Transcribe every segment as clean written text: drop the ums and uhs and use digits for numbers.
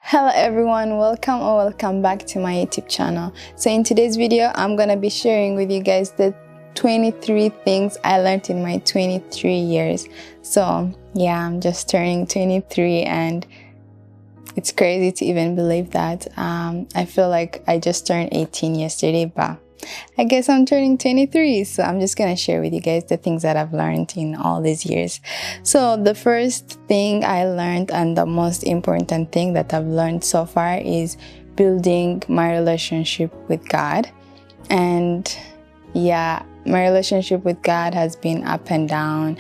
Hello everyone, welcome back to my YouTube channel. So in today's video, I'm gonna be sharing with you guys the 23 things I learned in my 23 years. So yeah, I'm just turning 23 and it's crazy to even believe that. I feel like I just turned 18 yesterday, but I guess I'm turning 23, so I'm just gonna share with you guys the things that I've learned in all these years. So the first thing I learned, and the most important thing that I've learned so far, is building my relationship with God. And yeah, my relationship with God has been up and down.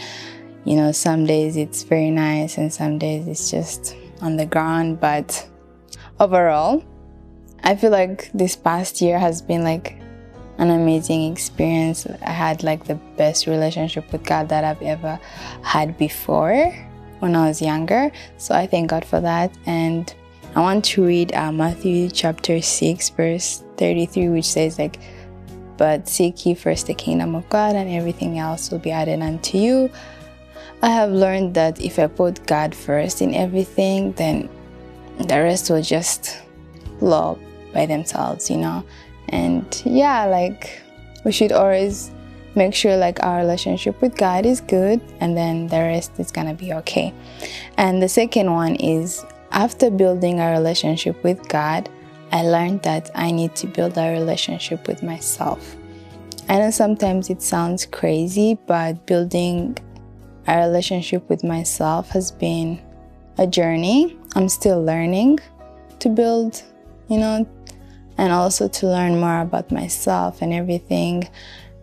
You know, some days it's very nice and some days it's just on the ground, but overall I feel like this past year has been like an amazing experience. I had like the best relationship with God that I've ever had before when I was younger. So I thank God for that. And I want to read Matthew chapter 6 verse 33, which says like, "But seek ye first the kingdom of God, and everything else will be added unto you." I have learned that if I put God first in everything, then the rest will just flow by themselves, you know. And yeah, like we should always make sure like our relationship with God is good, and then the rest is gonna be okay. And the second one is, after building a relationship with God, I learned that I need to build a relationship with myself. I know sometimes it sounds crazy, but building a relationship with myself has been a journey. I'm still learning to build, you know, and also to learn more about myself and everything.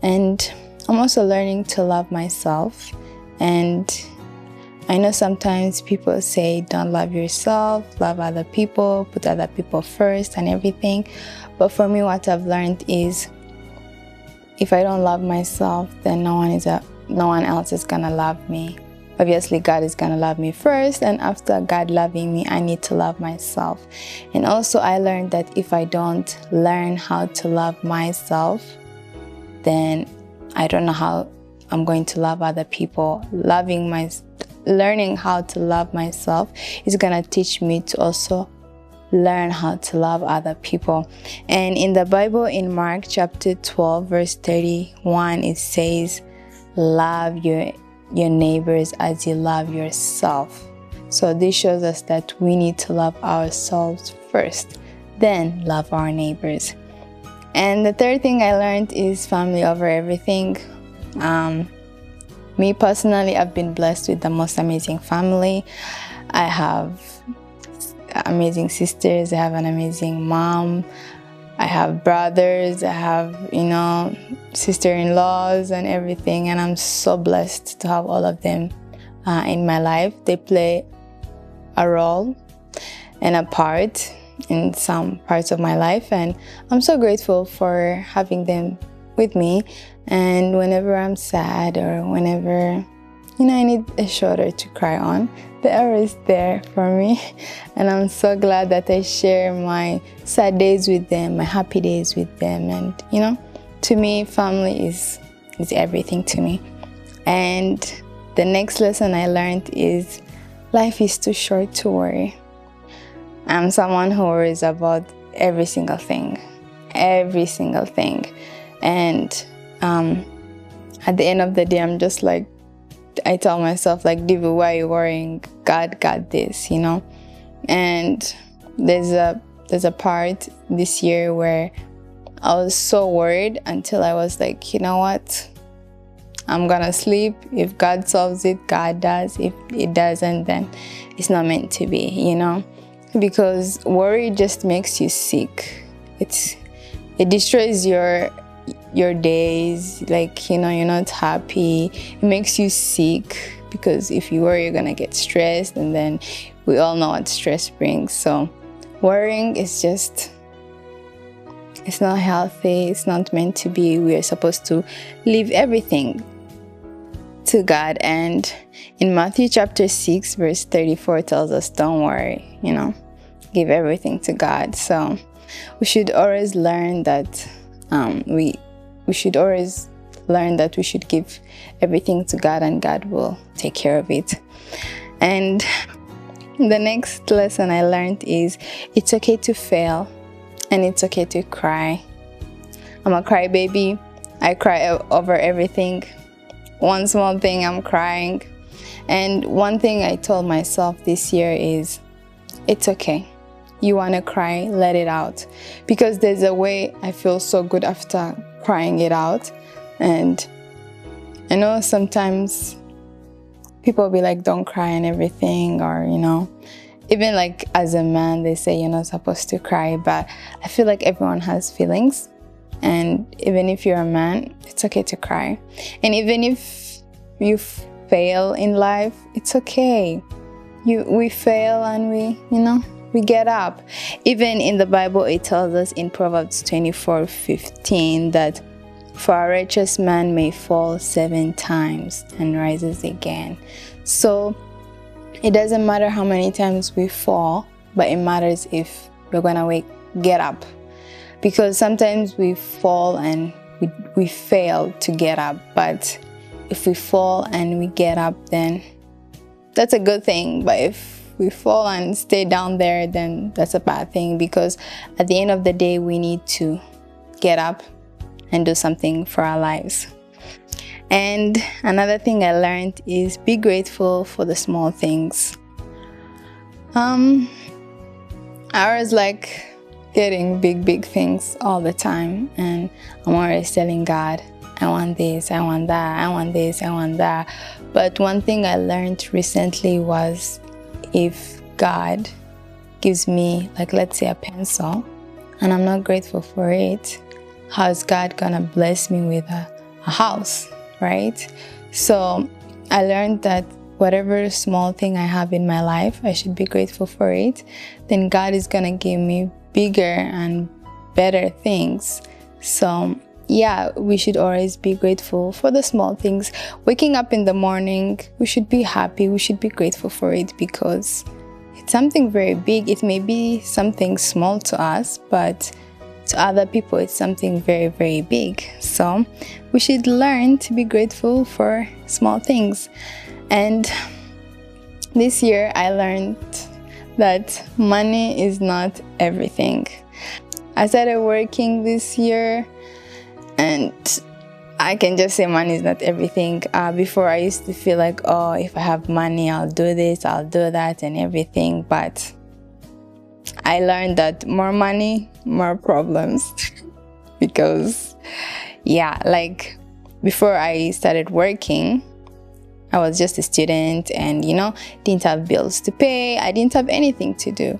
And I'm also learning to love myself. And I know sometimes people say don't love yourself, love other people, put other people first and everything. But for me, what I've learned is, if I don't love myself, then no one else is gonna love me. Obviously, God is gonna love me first, and after God loving me, I need to love myself. And also, I learned that if I don't learn how to love myself, then I don't know how I'm going to love other people. Learning how to love myself is gonna teach me to also learn how to love other people. And in the Bible, in Mark chapter 12, verse 31, it says, "Love your neighbors as you love yourself." So this shows us that we need to love ourselves first, then love our neighbors. And the third thing I learned is family over everything. Me personally, I've been blessed with the most amazing family. I have amazing sisters, I have an amazing mom, I have brothers, I have, you know, sister-in-laws and everything, and I'm so blessed to have all of them in my life. They play a role and a part in some parts of my life, and I'm so grateful for having them with me. And whenever I'm sad or whenever, you know, I need a shoulder to cry on, they're always there for me. And I'm so glad that I share my sad days with them, my happy days with them. And you know, to me, family is everything to me. And the next lesson I learned is, life is too short to worry. I'm someone who worries about every single thing. And at the end of the day, I'm just like, I tell myself like, Diva, why are you worrying? God got this, you know? And there's a part this year where I was so worried until I was like, you know what? I'm gonna sleep. If God solves it, God does. If it doesn't, then it's not meant to be, you know? Because worry just makes you sick. It destroys your days, like, you know, you're not happy. It makes you sick, because if you worry, you're gonna get stressed, and then we all know what stress brings. So worrying is just, it's not healthy. It's not meant to be. We are supposed to leave everything to God. And in Matthew chapter 6 verse 34 tells us, don't worry, you know, give everything to God. So we should always learn that we should always learn that we should give everything to God, and God will take care of it. And The next lesson I learned is it's okay to fail and it's okay to cry. I'm a crybaby. I cry over everything. One small thing, I'm crying. And one thing I told myself this year is, it's okay. You want to cry, let it out. Because there's a way I feel so good after crying it out. And I know sometimes people will be like, don't cry and everything, or, even like as a man, they say you're not supposed to cry, but I feel like everyone has feelings. And even if you're a man, it's okay to cry. And even if you fail in life, it's okay. We fail and we get up. Even in the Bible, it tells us in Proverbs 24:15 that for a righteous man may fall 7 times and rises again. So it doesn't matter how many times we fall, but it matters if we're gonna get up. Because sometimes we fall and we fail to get up, but if we fall and we get up, then that's a good thing. But if we fall and stay down there, then that's a bad thing, because at the end of the day, we need to get up and do something for our lives. And another thing I learned is be grateful for the small things. I was like getting big things all the time, and I'm always telling God, I want this, I want that, I want this, I want that. But one thing I learned recently was, if God gives me, like, let's say a pencil, and I'm not grateful for it, how is God gonna bless me with a house, right? So I learned that whatever small thing I have in my life, I should be grateful for it. Then God is gonna give me bigger and better things. So yeah, we should always be grateful for the small things. Waking up in the morning, we should be happy, we should be grateful for it, because it's something very big. It may be something small to us, but to other people it's something very big. So we should learn to be grateful for small things. And this year I learned that money is not everything. I started working this year, and I can just say money is not everything. Before I used to feel like, oh, if I have money, I'll do this, I'll do that and everything. But I learned that more money, more problems. Because yeah, like before I started working, I was just a student and, didn't have bills to pay. I didn't have anything to do.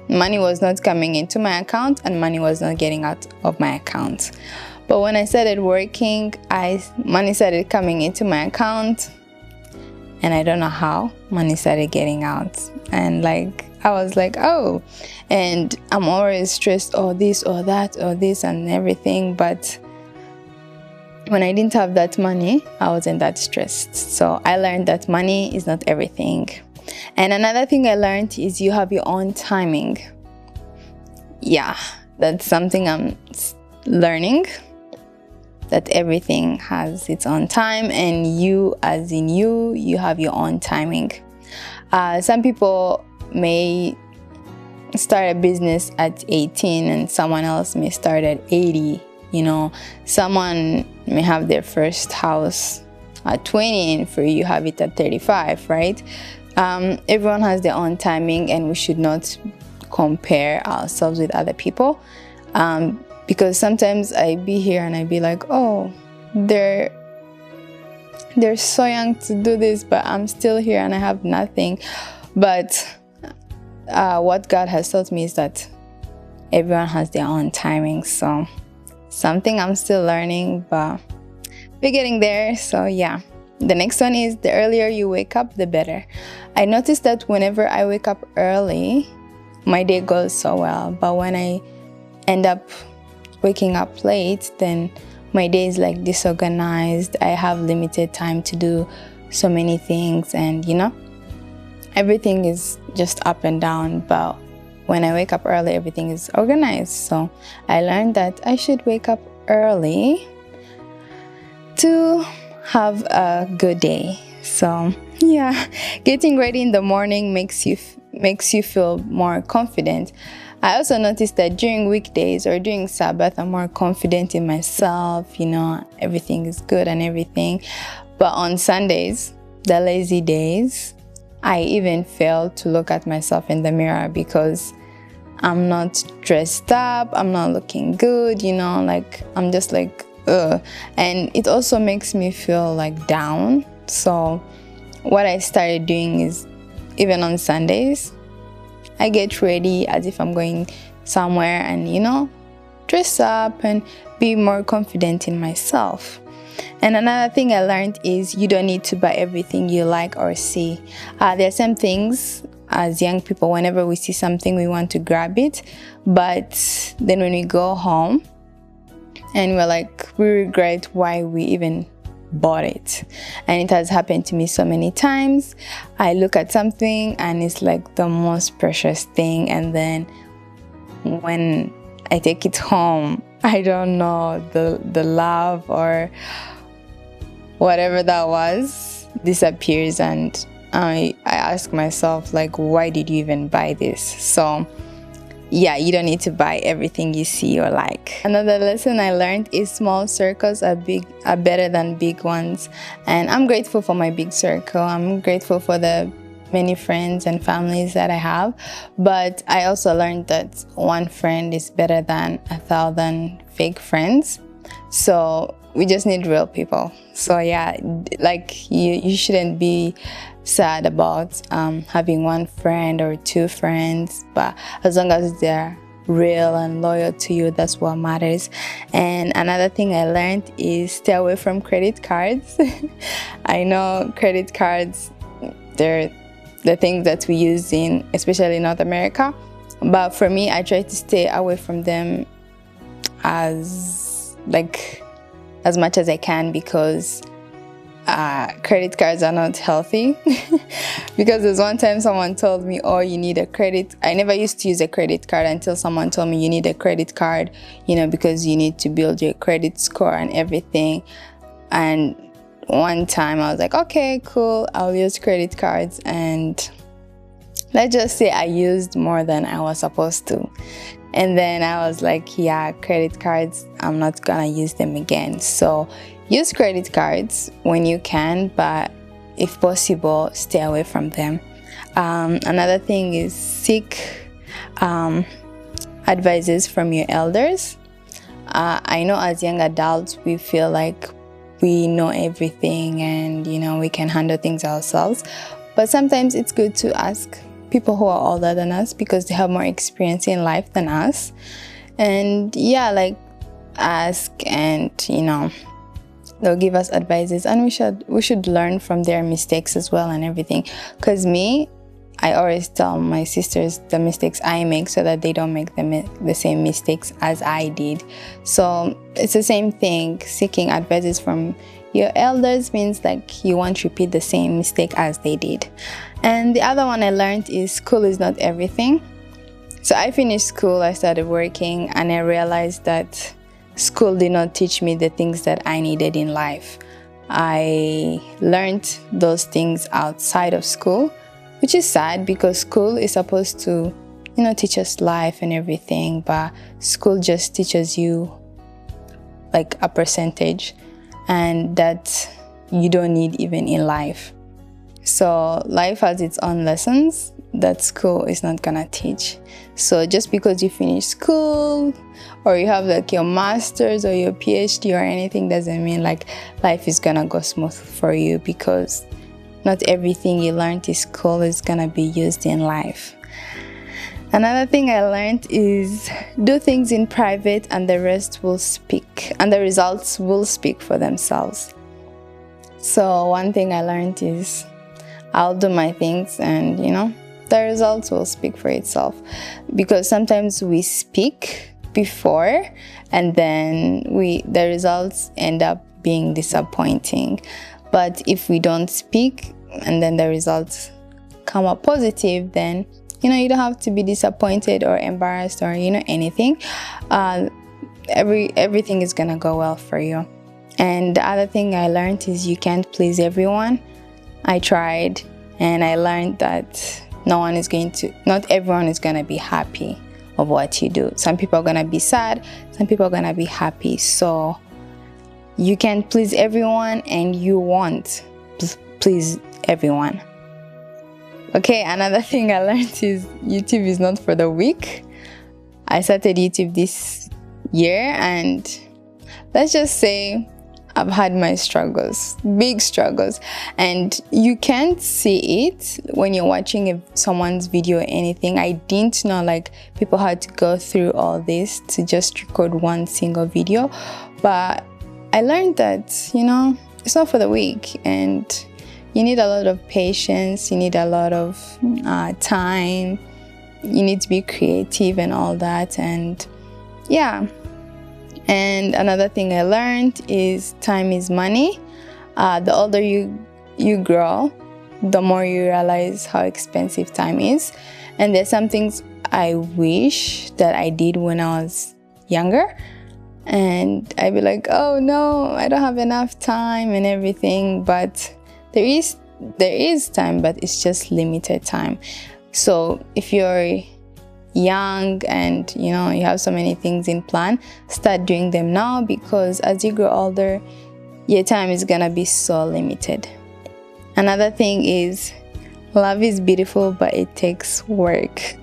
Money was not coming into my account and money was not getting out of my account. But when I started working, money started coming into my account, and I don't know how money started getting out. And I was like, oh, and I'm always stressed, or this or that or this and everything. But when I didn't have that money, I wasn't that stressed. So I learned that money is not everything. And another thing I learned is you have your own timing. Yeah, that's something I'm learning, that everything has its own time, and you, as in you have your own timing. Some people may start a business at 18 and someone else may start at 80. Someone may have their first house at 20 and for you have it at 35, right? Everyone has their own timing, and we should not compare ourselves with other people. Because sometimes I be here and I be like, oh, they're so young to do this, but I'm still here and I have nothing. But what God has taught me is that everyone has their own timing. So something I'm still learning, but we're getting there. So yeah, the next one is the earlier you wake up, the better. I noticed that whenever I wake up early, my day goes so well. But when I end up waking up late, then my day is like disorganized. I have limited time to do so many things, and everything is just up and down. But when I wake up early, everything is organized. So I learned that I should wake up early to have a good day. So yeah, getting ready in the morning makes you feel more confident. I also noticed that during weekdays or during Sabbath, I'm more confident in myself, everything is good and everything. But on Sundays, the lazy days, I even fail to look at myself in the mirror because I'm not dressed up, I'm not looking good, like I'm just like, ugh. And it also makes me feel like down. So what I started doing is, even on Sundays, I get ready as if I'm going somewhere and, dress up and be more confident in myself. And another thing I learned is you don't need to buy everything you like or see. There are some things as young people, whenever we see something, we want to grab it. But then when we go home and we regret why we even bought it. And it has happened to me so many times. I look at something and it's like the most precious thing, and then when I take it home, I don't know, the love or whatever that was disappears, and I ask myself, like, why did you even buy this? So yeah, you don't need to buy everything you see or like. Another lesson I learned is small circles are better than big ones. And I'm grateful for my big circle. I'm grateful for the many friends and families that I have. But I also learned that one friend is better than 1,000 fake friends. So we just need real people. So yeah, like you shouldn't be sad about having one friend or two friends, but as long as they're real and loyal to you, that's what matters. And another thing I learned is stay away from credit cards. I know credit cards, they're the things that we use in, especially in North America, but for me, I try to stay away from them as much as I can, because credit cards are not healthy. Because there's one time someone told me, oh, you need a credit. I never used to use a credit card until someone told me you need a credit card, because you need to build your credit score and everything. And one time I was like, okay, cool, I'll use credit cards. And let's just say I used more than I was supposed to. And then I was like, yeah, credit cards, I'm not gonna use them again. So use credit cards when you can, but if possible, stay away from them. Another thing is seek advices from your elders. I know as young adults, we feel like we know everything and, we can handle things ourselves. But sometimes it's good to ask people who are older than us, because they have more experience in life than us. And yeah, like ask, and they'll give us advices, and we should learn from their mistakes as well and everything. Because I always tell my sisters the mistakes I make so that they don't make the same mistakes as I did. So it's the same thing. Seeking advices from your elders means like you won't repeat the same mistake as they did. And the other one I learned is school is not everything. So I finished school, I started working, and I realized that school did not teach me the things that I needed in life. I learned those things outside of school, which is sad because school is supposed to, teach us life and everything, but school just teaches you like a percentage, and that you don't need even in life. So life has its own lessons that school is not gonna teach. So just because you finish school or you have like your master's or your PhD or anything doesn't mean like life is gonna go smooth for you, because not everything you learned in school is gonna be used in life. Another thing I learned is do things in private and the rest will speak, and the results will speak for themselves. So one thing I learned is I'll do my things, and the results will speak for itself. Because sometimes we speak before and then the results end up being disappointing. But if we don't speak and then the results come up positive, then you don't have to be disappointed or embarrassed or anything. Everything is gonna go well for you. And the other thing I learned is you can't please everyone. I tried, and I learned that not everyone is going to be happy of what you do. Some people are going to be sad, some people are going to be happy. So you can please everyone, and you won't please everyone. Okay, another thing I learned is YouTube is not for the weak. I started YouTube this year, and let's just say I've had my struggles, big struggles, and you can't see it when you're watching someone's video or anything. I didn't know like people had to go through all this to just record one single video, but I learned that, you know, it's not for the weak, and you need a lot of patience, you need a lot of time, you need to be creative and all that. And yeah. And another thing I learned is time is money. The older you grow, the more you realize how expensive time is. And there's some things I wish that I did when I was younger, and I'd be like, oh no, I don't have enough time and everything. But there is time, but it's just limited time. So if you're young and you know you have so many things in plan, start doing them now, because as you grow older, your time is gonna be so limited. Another thing is, love is beautiful, but it takes work.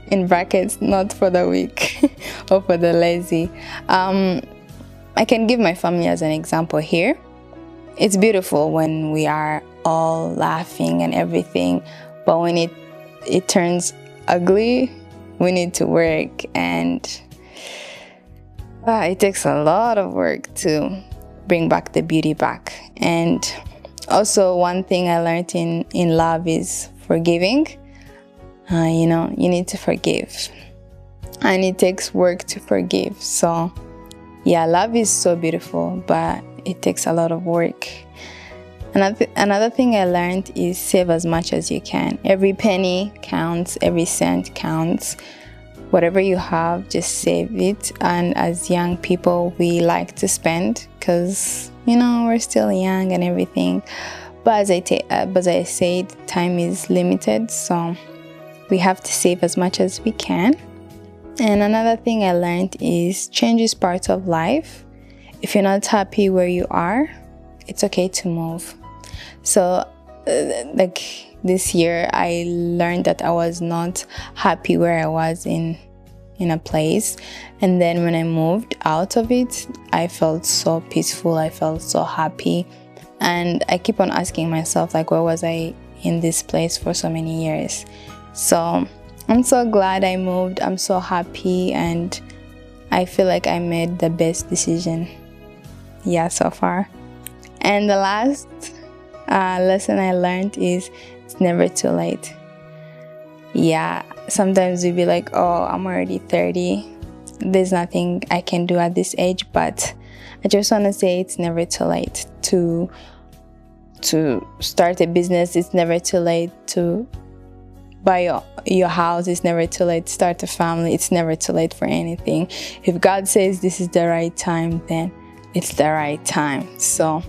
In brackets, not for the weak or for the lazy. I can give my family as an example here. It's beautiful when we are all laughing and everything, but when it turns ugly, we need to work, and it takes a lot of work to bring back the beauty back. And also, one thing I learned in love is forgiving. You know, you need to forgive, and it takes work to forgive. So yeah, love is so beautiful, but it takes a lot of work. Another thing I learned is save as much as you can. Every penny counts, every cent counts. Whatever you have, just save it. And as young people, we like to spend because, you know, we're still young and everything. But as I said, time is limited, so we have to save as much as we can. And another thing I learned is change is part of life. If you're not happy where you are, it's okay to move. So like this year, I learned that I was not happy where I was in a place, and then when I moved out of it, I felt so peaceful, I felt so happy. And I keep on asking myself, like, where was I in this place for so many years? So I'm so glad I moved. I'm so happy, and I feel like I made the best decision, yeah, so far. And the last lesson I learned is it's never too late. Yeah, sometimes we'll be like, oh, I'm already 30. There's nothing I can do at this age, but I just want to say it's never too late to start a business. It's never too late to buy your house. It's never too late to start a family. It's never too late for anything. If God says this is the right time, then it's the right time. So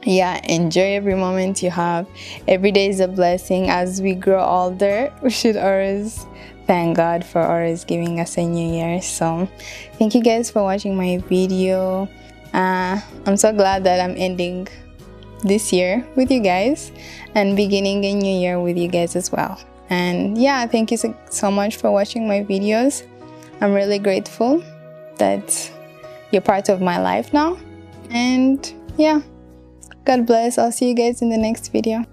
yeah, enjoy every moment you have. Every day is a blessing. As we grow older, we should always thank God for always giving us a new year. So thank you guys for watching my video. I'm so glad that I'm ending this year with you guys and beginning a new year with you guys as well. And yeah, thank you so much for watching my videos. I'm really grateful that you're part of my life now. And yeah, God bless. I'll see you guys in the next video.